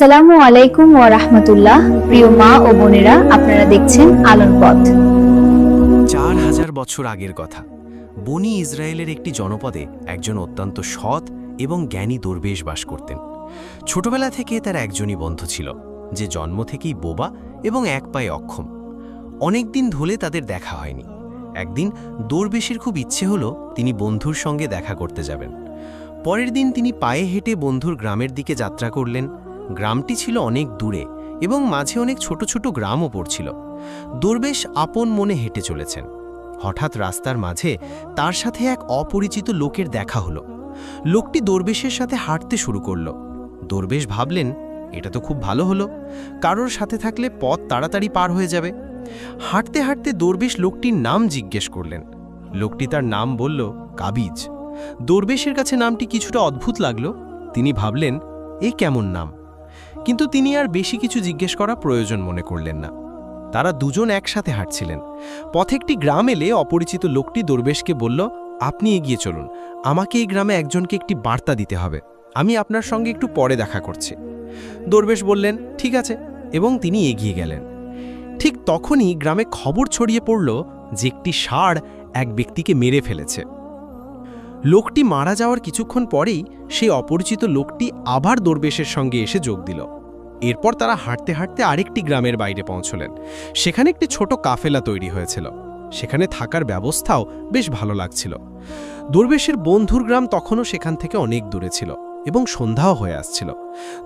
আসসালামু আলাইকুম ওয়া রাহমাতুল্লাহ। প্রিয় মা ও বোনেরা, আপনারা দেখছেন আলোর পথ। 4000 বছর আগের কথা। বনি ইসরায়েলের একটি জনপদে একজন অত্যন্ত সৎ এবং জ্ঞানী দরবেশ বাস করতেন। ছোটবেলা থেকে তার একজনই বন্ধু ছিল, যে জন্ম থেকেই বোবা এবং এক পায়ে অক্ষম। অনেক দিন ধরে তাদের দেখা হয়নি। একদিন দরবেশের খুব ইচ্ছে হলো তিনি বন্ধুর সঙ্গে দেখা করতে যাবেন। পরের দিন তিনি পায়ে হেঁটে বন্ধুর গ্রামের দিকে যাত্রা করলেন। গ্রামটি ছিল অনেক দূরে এবং মাঝে অনেক ছোট ছোট গ্রামও পড়ছিল। দরবেশ আপন মনে হেঁটে চলেছেন। হঠাৎ রাস্তার মাঝে তার সাথে এক অপরিচিত লোকের দেখা হলো। লোকটি দরবেশের সাথে হাঁটতে শুরু করল। দরবেশ ভাবলেন, এটা তো খুব ভালো হলো, কারোর সাথে থাকলে পথ তাড়াতাড়ি পার হয়ে যাবে। হাঁটতে হাঁটতে দরবেশ লোকটির নাম জিজ্ঞেস করলেন। লোকটি তার নাম বলল, কাবিজ। দরবেশের কাছে নামটি কিছুটা অদ্ভুত লাগলো। তিনি ভাবলেন, এ কেমন নাম? কিন্তু তিনি আর বেশি কিছু জিজ্ঞেস করা প্রয়োজন মনে করলেন না। তারা দুজন একসাথে হাঁটছিলেন। পথে একটি গ্রাম এলে অপরিচিত লোকটি দরবেশকে বলল, আপনি এগিয়ে চলুন, আমাকে এই গ্রামে একজনকে একটি বার্তা দিতে হবে। আমি আপনার সঙ্গে একটু পরে দেখা করছি। দরবেশ বললেন, ঠিক আছে, এবং তিনি এগিয়ে গেলেন। ঠিক তখনই গ্রামে খবর ছড়িয়ে পড়ল যে একটি ষাঁড় এক ব্যক্তিকে মেরে ফেলেছে। লোকটি মারা যাওয়ার কিছুক্ষণ পরেই সেই অপরিচিত লোকটি আবার দরবেশের সঙ্গে এসে যোগ দিল। এরপর তারা হাঁটতে হাঁটতে আরেকটি গ্রামের বাইরে পৌঁছলেন। সেখানে একটি ছোট কাফেলা তৈরি হয়েছিল। সেখানে থাকার ব্যবস্থাও বেশ ভালো লাগছিল। দরবেশের বন্ধুর গ্রাম তখনও সেখান থেকে অনেক দূরে ছিল এবং সন্ধ্যাও হয়ে আসছিল।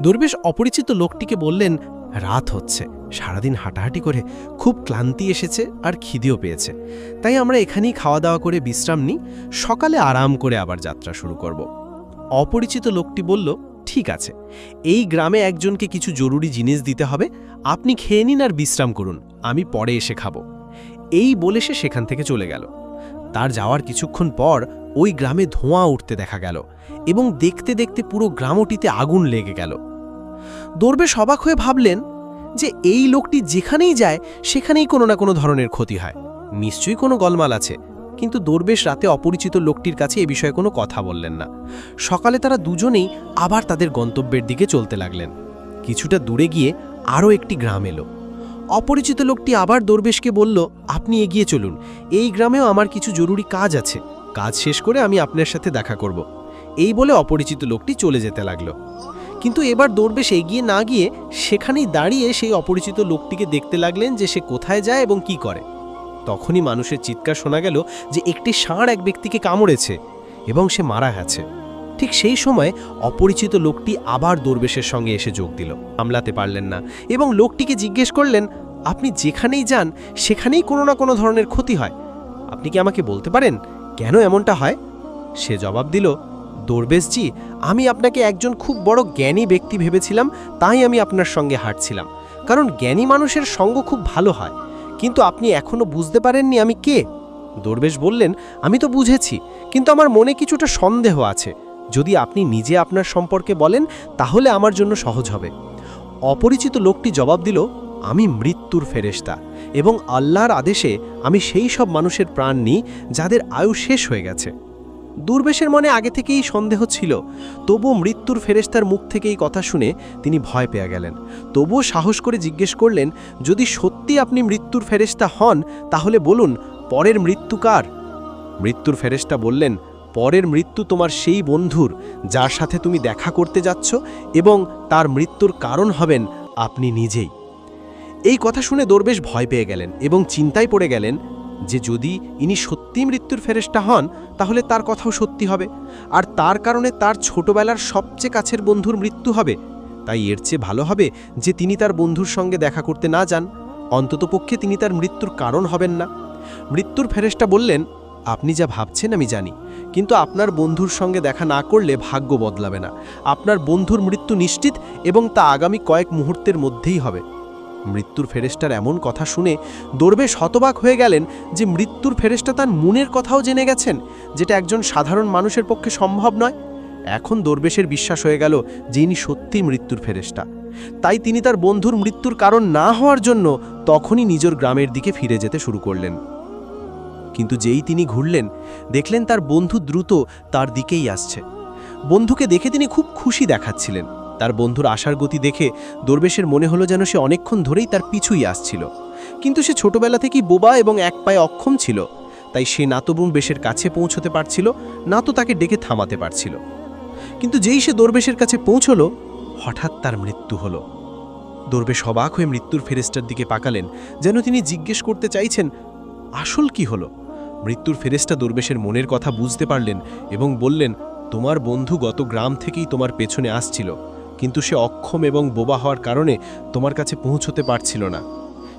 দরবেশ অপরিচিত লোকটিকে বললেন, রাত হচ্ছে, সারাদিন হাঁটাহাঁটি করে খুব ক্লান্তি এসেছে আর খিদেও পেয়েছে, তাই আমরা এখানেই খাওয়া দাওয়া করে বিশ্রাম নিই, সকালে আরাম করে আবার যাত্রা শুরু করব। অপরিচিত লোকটি বলল, ঠিক আছে, এই গ্রামে একজনকে কিছু জরুরি জিনিস দিতে হবে, আপনি খেয়ে নিন আর বিশ্রাম করুন, আমি পরে এসে খাবো। এই বলে সে সেখান থেকে চলে গেল। তার যাওয়ার কিছুক্ষণ পর ওই গ্রামে ধোঁয়া উঠতে দেখা গেল এবং দেখতে দেখতে পুরো গ্রামটিতে আগুন লেগে গেল। দরবেশ অবাক হয়ে ভাবলেন যে এই লোকটি যেখানেই যায় সেখানেই কোনো না কোনো ধরনের ক্ষতি হয়, নিশ্চয়ই কোনো গলমাল আছে। কিন্তু দরবেশ রাতে অপরিচিত লোকটির কাছে এ বিষয়ে কোনো কথা বললেন না। সকালে তারা দুজনেই আবার তাদের গন্তব্যের দিকে চলতে লাগলেন। কিছুটা দূরে গিয়ে আরও একটি গ্রাম এলো। অপরিচিত লোকটি আবার দরবেশকে বলল, আপনি এগিয়ে চলুন, এই গ্রামেও আমার কিছু জরুরি কাজ আছে, কাজ শেষ করে আমি আপনার সাথে দেখা করব। এই বলে অপরিচিত লোকটি চলে যেতে লাগলো। কিন্তু এবার দরবেশ এগিয়ে না গিয়ে সেখানেই দাঁড়িয়ে সেই অপরিচিত লোকটিকে দেখতে লাগলেন যে সে কোথায় যায় এবং কি করে। তখনই মানুষের চিৎকার শোনা গেল যে একটি ষাঁড় এক ব্যক্তিকে কামড়েছে এবং সে মারা গেছে। ঠিক সেই সময় অপরিচিত লোকটি আবার দরবেশের সঙ্গে এসে যোগ দিল। সামলাতে পারলেন না এবং লোকটিকে জিজ্ঞেস করলেন, আপনি যেখানেই যান সেখানেই কোনো না কোনো ধরনের ক্ষতি হয়, আপনি কি আমাকে বলতে পারেন কেন এমনটা হয়? সে জবাব দিল, দরবেশজি, আমি আপনাকে একজন খুব বড় জ্ঞানী ব্যক্তি ভেবেছিলাম, তাই আমি আপনার সঙ্গে হাঁটছিলাম, কারণ জ্ঞানী মানুষের সঙ্গ খুব ভালো হয়। কিন্তু আপনি এখনো বুঝতে পারেননি আমি কে? দরবেশ বললেন, আমি তো বুঝেছি, কিন্তু আমার মনে কিছুটা সন্দেহ আছে। যদি আপনি নিজে আপনার সম্পর্কে বলেন তাহলে আমার জন্য সহজ হবে। অপরিচিত লোকটি জবাব দিল, আমি মৃত্যুর ফেরেশতা এবং আল্লাহর আদেশে আমি সেই সব মানুষের প্রাণ নিই যাদের আয়ু শেষ হয়ে গেছে। দরবেশের মনে আগে থেকেই সন্দেহ ছিল, তবুও মৃত্যুর ফেরেশতার মুখ থেকে এই কথা শুনে তিনি ভয় পেয়ে গেলেন। তবুও সাহস করে জিজ্ঞেস করলেন, যদি সত্যি আপনি মৃত্যুর ফেরেশতা হন তাহলে বলুন, পরের মৃত্যু কার? মৃত্যুর ফেরেশতা বললেন, পরের মৃত্যু তোমার সেই বন্ধুর যার সাথে তুমি দেখা করতে যাচ্ছ, এবং তার মৃত্যুর কারণ হবেন আপনি নিজেই। এই কথা শুনে দরবেশ ভয় পেয়ে গেলেন এবং চিন্তায় পড়ে গেলেন যে যদি ইনি সত্যি মৃত্যুর ফেরেশতা হন তাহলে তার কথাও সত্যি হবে, আর তার কারণে তার ছোটবেলার সবচেয়ে কাছের বন্ধুর মৃত্যু হবে। তাই এর চেয়ে ভালো হবে যে তিনি তার বন্ধুর সঙ্গে দেখা করতে না যান, অন্ততপক্ষে তিনি তার মৃত্যুর কারণ হবেন না। মৃত্যুর ফেরেশতা বললেন, আপনি যা ভাবছেন আমি জানি, কিন্তু আপনার বন্ধুর সঙ্গে দেখা না করলে ভাগ্য বদলাবে না। আপনার বন্ধুর মৃত্যু নিশ্চিত এবং তা আগামী কয়েক মুহূর্তের মধ্যেই হবে। মৃত্যুর ফেরেশতার এমন কথা শুনে দরবেশ হতবাক হয়ে গেলেন যে মৃত্যুর ফেরেশতা তার মনের কথাও জেনে গেছেন, যেটা একজন সাধারণ মানুষের পক্ষে সম্ভব নয়। এখন দরবেশের বিশ্বাস হয়ে গেল যে ইনি সত্যিই মৃত্যুর ফেরেশতা। তাই তিনি তার বন্ধুর মৃত্যুর কারণ না হওয়ার জন্য তখনই নিজের গ্রামের দিকে ফিরে যেতে শুরু করলেন। কিন্তু যেই তিনি ঘুরলেন, দেখলেন তার বন্ধু দ্রুত তার দিকেই আসছে। বন্ধুকে দেখে তিনি খুব খুশি দেখাচ্ছিলেন। তার বন্ধুর আসার গতি দেখে দরবেশের মনে হলো যেন সে অনেকক্ষণ ধরেই তার পিছুই আসছিল। কিন্তু সে ছোটবেলা থেকেই বোবা এবং এক পায়ে অক্ষম ছিল, তাই সে না তো দরবেশের কাছে পৌঁছতে পারছিল, না তো তাকে ডেকে থামাতে পারছিল। কিন্তু যেই সে দরবেশের কাছে পৌঁছল, হঠাৎ তার মৃত্যু হলো। দরবেশ অবাক হয়ে মৃত্যুর ফেরেশতার দিকে পাকালেন, যেন তিনি জিজ্ঞেস করতে চাইছেন, আসল কি হলো? মৃত্যুর ফেরেশতা দরবেশের মনের কথা বুঝতে পারলেন এবং বললেন, তোমার বন্ধু গত গ্রাম থেকেই তোমার পেছনে আসছিল, কিন্তু সে অক্ষম এবং বোবা হওয়ার কারণে তোমার কাছে পৌঁছতে পারছিল না।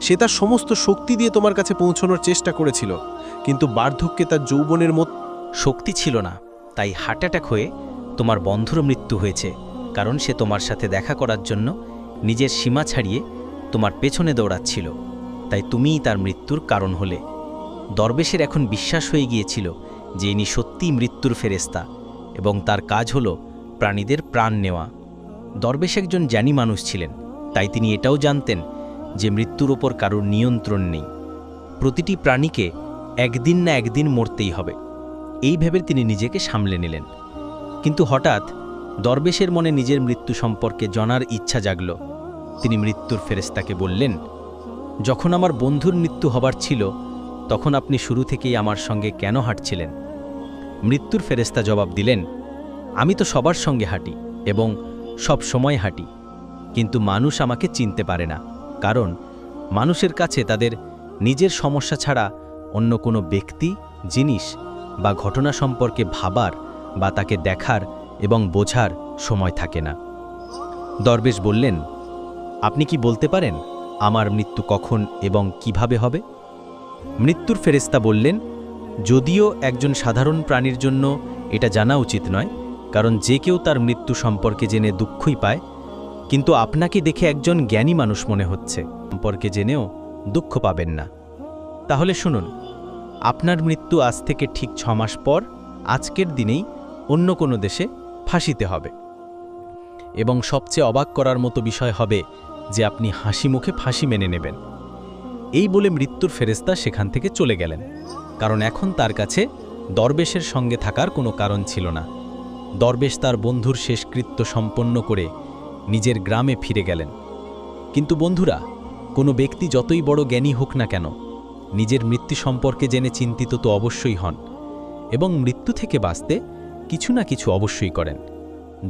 সে তার সমস্ত শক্তি দিয়ে তোমার কাছে পৌঁছানোর চেষ্টা করেছিল, কিন্তু বার্ধক্যে তার যৌবনের মতো শক্তি ছিল না, তাই হার্ট অ্যাটাক হয়ে তোমার বন্ধুরও মৃত্যু হয়েছে, কারণ সে তোমার সাথে দেখা করার জন্য নিজের সীমা ছাড়িয়ে তোমার পেছনে দৌড়াচ্ছিল, তাই তুমিই তার মৃত্যুর কারণ হলে। দরবেশের এখন বিশ্বাস হয়ে গিয়েছিল যে ইনি সত্যিই মৃত্যুর ফেরেশতা এবং তার কাজ হলো প্রাণীদের প্রাণ নেওয়া। দরবেশ একজন জ্ঞানী মানুষ ছিলেন, তাই তিনি এটাও জানতেন যে মৃত্যুর ওপর কারোর নিয়ন্ত্রণ নেই। প্রতিটি প্রাণীকে একদিন না একদিন মরতেই হবে, এই ভেবে তিনি নিজেকে সামলে নিলেন। কিন্তু হঠাৎ দরবেশের মনে নিজের মৃত্যু সম্পর্কে জানার ইচ্ছা জাগল। তিনি মৃত্যুর ফেরেশতাকে বললেন, যখন আমার বন্ধুর মৃত্যু হবার ছিল তখন আপনি শুরু থেকেই আমার সঙ্গে কেন হাঁটছিলেন? মৃত্যুর ফেরেশতা জবাব দিলেন, আমি তো সবার সঙ্গে হাঁটি এবং সব সময় হাঁটি, কিন্তু মানুষ আমাকে চিনতে পারে না, কারণ মানুষের কাছে তাদের নিজের সমস্যা ছাড়া অন্য কোনো ব্যক্তি, জিনিস বা ঘটনা সম্পর্কে ভাবার বা তাকে দেখার এবং বোঝার সময় থাকে না। দরবেশ বললেন, আপনি কি বলতে পারেন আমার মৃত্যু কখন এবং কিভাবে হবে? মৃত্যুর ফেরেশতা বললেন, যদিও একজন সাধারণ প্রাণীর জন্য এটা জানা উচিত নয়, কারণ যে কেউ তার মৃত্যু সম্পর্কে জেনে দুঃখই পায়, কিন্তু আপনাকে দেখে একজন জ্ঞানী মানুষ মনে হচ্ছে, সম্পর্কে জেনেও দুঃখ পাবেন না। তাহলে শুনুন, আপনার মৃত্যু আজ থেকে ঠিক 6 মাস পর আজকের দিনেই অন্য কোনো দেশে ফাঁসিতে হবে, এবং সবচেয়ে অবাক করার মতো বিষয় হবে যে আপনি হাসি মুখে ফাঁসি মেনে নেবেন। এই বলে মৃত্যুর ফেরেশতা সেখান থেকে চলে গেলেন, কারণ এখন তার কাছে দরবেশের সঙ্গে থাকার কোনো কারণ ছিল না। দরবেশ তার বন্ধুর শেষকৃত্য সম্পন্ন করে নিজের গ্রামে ফিরে গেলেন। কিন্তু বন্ধুরা, কোনো ব্যক্তি যতই বড় জ্ঞানী হোক না কেন, নিজের মৃত্যু সম্পর্কে জেনে চিন্তিত তো অবশ্যই হন এবং মৃত্যু থেকে বাঁচতে কিছু না কিছু অবশ্যই করেন।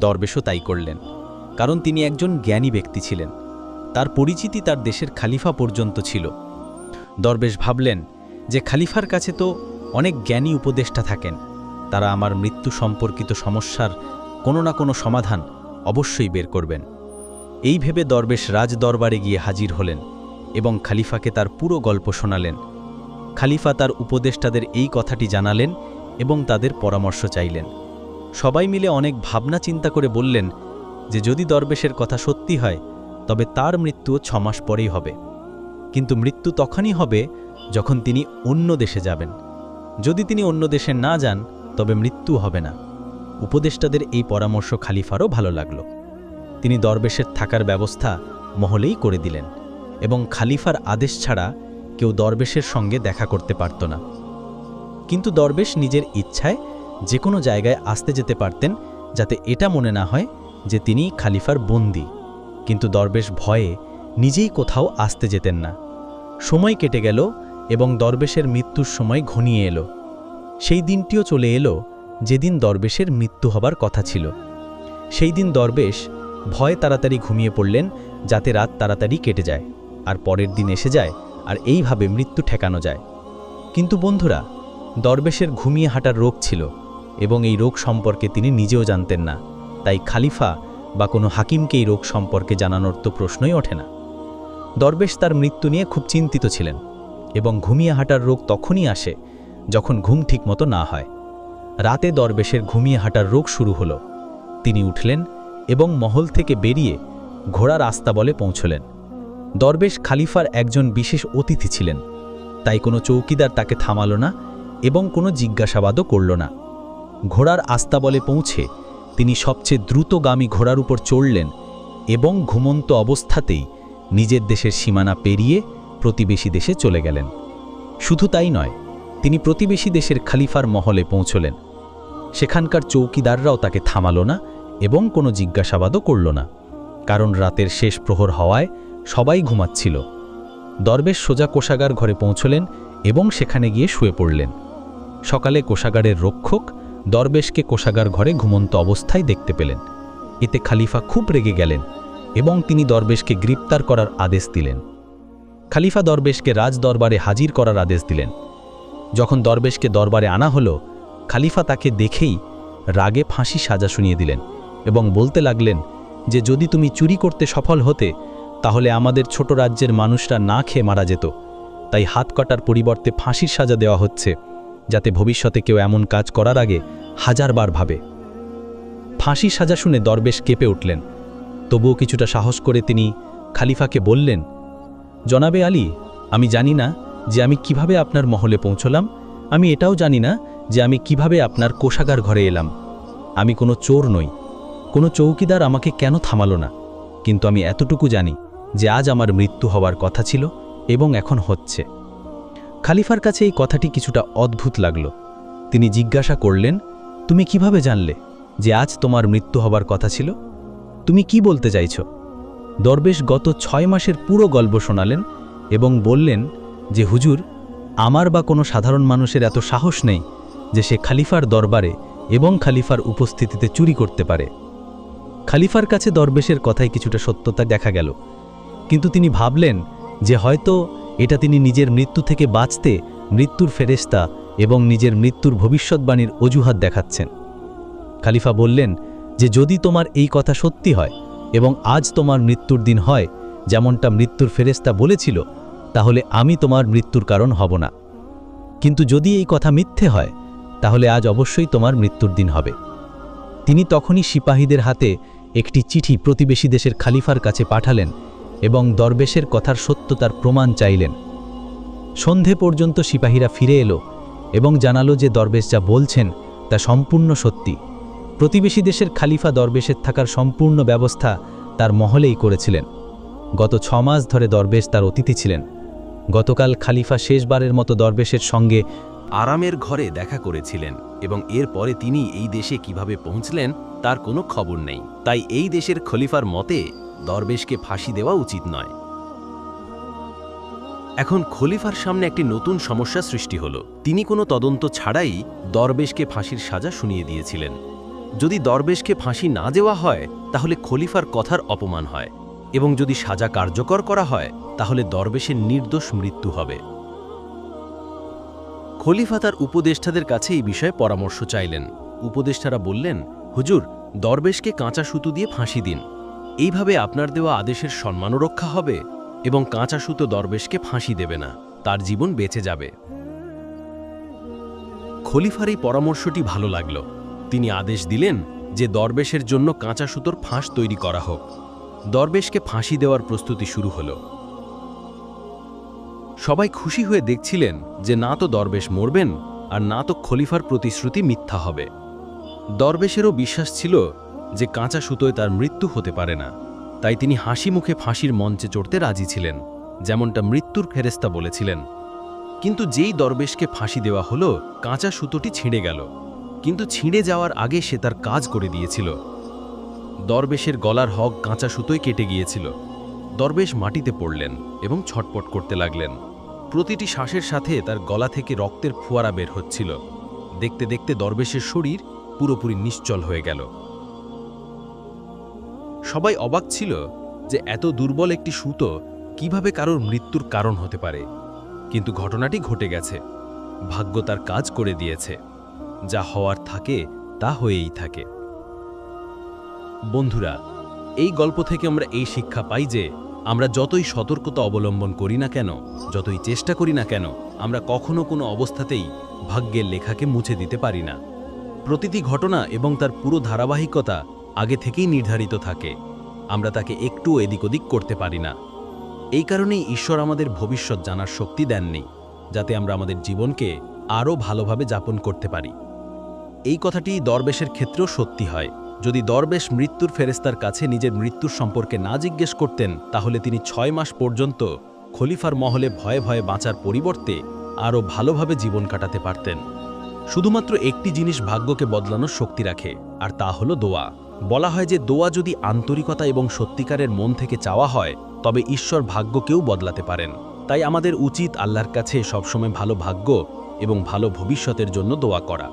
দরবেশও তাই করলেন, কারণ তিনি একজন জ্ঞানী ব্যক্তি ছিলেন। তার পরিচিতি তার দেশের খালিফা পর্যন্ত ছিল। দরবেশ ভাবলেন যে খলিফার কাছে তো অনেক জ্ঞানী উপদেষ্টা থাকেন, তারা আমার মৃত্যু সম্পর্কিত সমস্যার কোনো না কোনো সমাধান অবশ্যই বের করবেন। এই ভেবে দরবেশ রাজ দরবারে গিয়ে হাজির হলেন এবং খলিফাকে তার পুরো গল্প শোনালেন। খলিফা তার উপদেষ্টাদের এই কথাটি জানালেন এবং তাদের পরামর্শ চাইলেন। সবাই মিলে অনেক ভাবনা চিন্তা করে বললেন যে যদি দরবেশের কথা সত্যি হয় তবে তার মৃত্যুও 6 মাস পরেই হবে, কিন্তু মৃত্যু তখনই হবে যখন তিনি অন্য দেশে যাবেন। যদি তিনি অন্য দেশে না যান তবে মৃত্যু হবে না। উপদেষ্টাদের এই পরামর্শ খলিফারও ভালো লাগল। তিনি দরবেশের থাকার ব্যবস্থা মহলেই করে দিলেন এবং খলিফার আদেশ ছাড়া কেউ দরবেশের সঙ্গে দেখা করতে পারত না। কিন্তু দরবেশ নিজের ইচ্ছায় যে কোনো জায়গায় আসতে যেতে পারতেন, যাতে এটা মনে না হয় যে তিনি খলিফার বন্দী। কিন্তু দরবেশ ভয়ে নিজেই কোথাও আসতে যেতেন না। সময় কেটে গেল এবং দরবেশের মৃত্যুর সময় ঘনিয়ে এলো। সেই দিনটিও চলে এলো যেদিন দরবেশের মৃত্যু হবার কথা ছিল। সেই দিন দরবেশ ভয়ে তাড়াতাড়ি ঘুমিয়ে পড়লেন, যাতে রাত তাড়াতাড়ি কেটে যায় আর পরের দিন এসে যায় আর এইভাবে মৃত্যু ঠেকানো যায়। কিন্তু বন্ধুরা, দরবেশের ঘুমিয়ে হাঁটার রোগ ছিল এবং এই রোগ সম্পর্কে তিনি নিজেও জানতেন না, তাই খলিফা বা কোনো হাকিমকে এই রোগ সম্পর্কে জানানোর তো প্রশ্নই ওঠে না। দরবেশ তার মৃত্যু নিয়ে খুব চিন্তিত ছিলেন এবং ঘুমিয়ে হাঁটার রোগ তখনই আসে যখন ঘুম ঠিকমতো না হয়। রাতে দরবেশের ঘুমিয়ে হাঁটার রোগ শুরু হলো। তিনি উঠলেন এবং মহল থেকে বেরিয়ে ঘোড়ার আস্তাবলে পৌঁছলেন। দরবেশ খলিফার একজন বিশেষ অতিথি ছিলেন, তাই কোনো চৌকিদার তাকে থামালো না এবং কোনো জিজ্ঞাসাবাদও করল না। ঘোড়ার আস্তাবলে পৌঁছে তিনি সবচেয়ে দ্রুতগামী ঘোড়ার উপর চড়লেন এবং ঘুমন্ত অবস্থাতেই নিজের দেশের সীমানা পেরিয়ে প্রতিবেশী দেশে চলে গেলেন। শুধু তাই নয়, তিনি প্রতিবেশী দেশের খলিফার মহলে পৌঁছলেন। সেখানকার চৌকিদাররাও তাকে থামালো না এবং কোনো জিজ্ঞাসাবাদও করল না, কারণ রাতের শেষ প্রহর হওয়ায় সবাই ঘুমাচ্ছিল। দরবেশ সোজা কোষাগার ঘরে পৌঁছলেন এবং সেখানে গিয়ে শুয়ে পড়লেন। সকালে কোষাগারের রক্ষক দরবেশকে কোষাগার ঘরে ঘুমন্ত অবস্থায় দেখতে পেলেন। এতে খালিফা খুব রেগে গেলেন এবং তিনি দরবেশকে গ্রেপ্তার করার আদেশ দিলেন। খালিফা দরবেশকে রাজ দরবারে হাজির করার আদেশ দিলেন। যখন দরবেশকে দরবারে আনা হলো, খালিফা তাকে দেখেই রাগে ফাঁসি সাজা শুনিয়ে দিলেন এবং বলতে লাগলেন যে যদি তুমি চুরি করতে সফল হতে তাহলে আমাদের ছোট রাজ্যের মানুষরা না খেয়ে মারা যেত, তাই হাত কাটার পরিবর্তে ফাঁসির সাজা দেওয়া হচ্ছে, যাতে ভবিষ্যতে কেউ এমন কাজ করার আগে হাজারবার ভাবে। ফাঁসির সাজা শুনে দরবেশ কেঁপে উঠলেন। তবুও কিছুটা সাহস করে তিনি খালিফাকে বললেন, জনাবে আলী, আমি জানি না যে আমি কিভাবে আপনার মহলে পৌঁছলাম, আমি এটাও জানি না যে আমি কিভাবে আপনার কোষাগার ঘরে এলাম। আমি কোনো চোর নই, কোনো চৌকিদার আমাকে কেন থামালো না, কিন্তু আমি এতটুকু জানি যে আজ আমার মৃত্যু হওয়ার কথা ছিল এবং এখন হচ্ছে। খালিফার কাছে এই কথাটি কিছুটা অদ্ভুত লাগল। তিনি জিজ্ঞাসা করলেন, তুমি কিভাবে জানলে যে আজ তোমার মৃত্যু হবার কথা ছিল? তুমি কি বলতে চাইছ? দরবেশ গত 6 মাসের পুরো গল্প শোনালেন এবং বললেন যে হুজুর, আমার বা কোনো সাধারণ মানুষের এত সাহস নেই যে সে খালিফার দরবারে এবং খালিফার উপস্থিতিতে চুরি করতে পারে। খালিফার কাছে দরবেশের কথায় কিছুটা সত্যতা দেখা গেল, কিন্তু তিনি ভাবলেন যে হয়তো এটা তিনি নিজের মৃত্যু থেকে বাঁচতে মৃত্যুর ফেরেশতা এবং নিজের মৃত্যুর ভবিষ্যৎবাণীর অজুহাত দেখাচ্ছেন। খালিফা বললেন যে যদি তোমার এই কথা সত্যি হয় এবং আজ তোমার মৃত্যুর দিন হয় যেমনটা মৃত্যুর ফেরেশতা বলেছিল, তাহলে আমি তোমার মৃত্যুর কারণ হব না। কিন্তু যদি এই কথা মিথ্যে হয় তাহলে আজ অবশ্যই তোমার মৃত্যুর দিন হবে। তিনি তখনই সিপাহীদের হাতে একটি চিঠি প্রতিবেশী দেশের খালিফার কাছে পাঠালেন এবং দরবেশের কথার সত্যতার প্রমাণ চাইলেন। সন্ধে পর্যন্ত সিপাহীরা ফিরে এলো এবং জানালো যে দরবেশ যা বলছেন তা সম্পূর্ণ সত্যি। প্রতিবেশী দেশের খালিফা দরবেশের থাকার সম্পূর্ণ ব্যবস্থা তার মহলেই করেছিলেন। গত 6 মাস ধরে দরবেশ তার অতিথি ছিলেন। গতকাল খালিফা শেষবারের মতো দরবেশের সঙ্গে আরামের ঘরে দেখা করেছিলেন এবং এরপরে তিনি এই দেশে কিভাবে পৌঁছলেন তার কোনো খবর নেই। তাই এই দেশের খলিফার মতে দরবেশকে ফাঁসি দেওয়া উচিত নয়। এখন খলিফার সামনে একটি নতুন সমস্যা সৃষ্টি হলো। তিনি কোনো তদন্ত ছাড়াই দরবেশকে ফাঁসির সাজা শুনিয়ে দিয়েছিলেন। যদি দরবেশকে ফাঁসি না দেওয়া হয় তাহলে খলিফার কথার অপমান হয়, এবং যদি সাজা কার্যকর করা হয় তাহলে দরবেশের নির্দোষ মৃত্যু হবে। খলিফা তার উপদেষ্টাদের কাছে এই বিষয়ে পরামর্শ চাইলেন। উপদেষ্টারা বললেন, হুজুর, দরবেশকে কাঁচা সুতো দিয়ে ফাঁসি দিন। এইভাবে আপনার দেওয়া আদেশের সম্মানও রক্ষা হবে এবং কাঁচা সুতো দরবেশকে ফাঁসি দেবে না, তার জীবন বেঁচে যাবে। খলিফার এই পরামর্শটি ভালো লাগল। তিনি আদেশ দিলেন যে দরবেশের জন্য কাঁচা সুতোর ফাঁস তৈরি করা হোক। দরবেশকে ফাঁসি দেওয়ার প্রস্তুতি শুরু হলো। সবাই খুশি হয়ে দেখছিলেন যে না তো দরবেশ মরবেন আর না তো খলিফার প্রতিশ্রুতি মিথ্যা হবে। দরবেশেরও বিশ্বাস ছিল যে কাঁচা সুতোয় তার মৃত্যু হতে পারে না, তাই তিনি হাসি মুখে ফাঁসির মঞ্চে চড়তে রাজি ছিলেন, যেমনটা মৃত্যুর ফেরেশতা বলেছিলেন। কিন্তু যেই দরবেশকে ফাঁসি দেওয়া হলো, কাঁচা সুতোটি ছিঁড়ে গেল। কিন্তু ছিঁড়ে যাওয়ার আগে সে তার কাজ করে দিয়েছিল। দরবেশের গলার হক কাঁচা সুতোয় কেটে গিয়েছিল। দরবেশ মাটিতে পড়লেন এবং ছটপট করতে লাগলেন। প্রতিটি শ্বাসের সাথে তার গলা থেকে রক্তের ফোয়ারা বের হচ্ছিল। দেখতে দেখতে দরবেশের শরীর পুরোপুরি নিশ্চল হয়ে গেল। সবাই অবাক ছিল যে এত দুর্বল একটি সুতো কিভাবে কারোর মৃত্যুর কারণ হতে পারে। কিন্তু ঘটনাটি ঘটে গেছে। ভাগ্য তার কাজ করে দিয়েছে। যা হওয়ার থাকে তা হয়েই থাকে। বন্ধুরা, এই গল্প থেকে আমরা এই শিক্ষা পাই যে আমরা যতই সতর্কতা অবলম্বন করি না কেন, যতই চেষ্টা করি না কেন, আমরা কখনো কোনো অবস্থাতেই ভাগ্যের লেখাকে মুছে দিতে পারি না। প্রতিটি ঘটনা এবং তার পুরো ধারাবাহিকতা আগে থেকেই নির্ধারিত থাকে। আমরা তাকে একটু এদিক ওদিক করতে পারি না। এই কারণেই ঈশ্বর আমাদের ভবিষ্যৎ জানার শক্তি দেননি, যাতে আমরা আমাদের জীবনকে আরও ভালোভাবে যাপন করতে পারি। এই কথাটি দরবেশের ক্ষেত্রেও সত্যি হয়। যদি দরবেশ মৃত্যুর ফেরেশতার কাছে নিজের মৃত্যুর সম্পর্কে না জিজ্ঞেস করতেন, তাহলে তিনি 6 মাস পর্যন্ত খলিফার মহলে ভয়ে ভয়ে বাঁচার পরিবর্তে আরও ভালোভাবে জীবন কাটাতে পারতেন। শুধুমাত্র একটি জিনিস ভাগ্যকে বদলানোর শক্তি রাখে, আর তা হলো দোয়া। বলা হয় যে দোয়া যদি আন্তরিকতা এবং সত্যিকারের মন থেকে চাওয়া হয় তবে ঈশ্বর ভাগ্যকেও বদলাতে পারেন। তাই আমাদের উচিত আল্লাহর কাছে সবসময় ভালো ভাগ্য এবং ভালো ভবিষ্যতের জন্য দোয়া করা।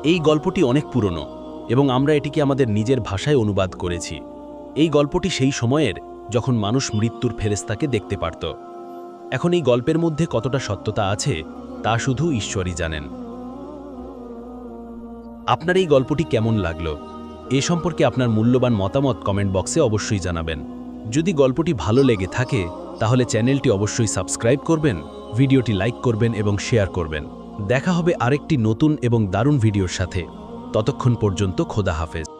এই গল্পটি অনেক পুরনো এবং আমরা এটিকে আমাদের নিজের ভাষায় অনুবাদ করেছি। এই গল্পটি সেই সময়ের যখন মানুষ মৃত্যুর ফেরেশতাকে দেখতে পারত। এখন এই গল্পের মধ্যে কতটা সত্যতা আছে তা শুধু ঈশ্বরই জানেন। আপনার এই গল্পটি কেমন লাগলো এ সম্পর্কে আপনার মূল্যবান মতামত কমেন্ট বক্সে অবশ্যই জানাবেন। যদি গল্পটি ভালো লেগে থাকে তাহলে চ্যানেলটি অবশ্যই সাবস্ক্রাইব করবেন, ভিডিওটি লাইক করবেন এবং শেয়ার করবেন। দেখা হবে আরেকটি নতুন এবং দারুণ ভিডিওর সাথে। ততক্ষণ পর্যন্ত খোদা হাফেজ।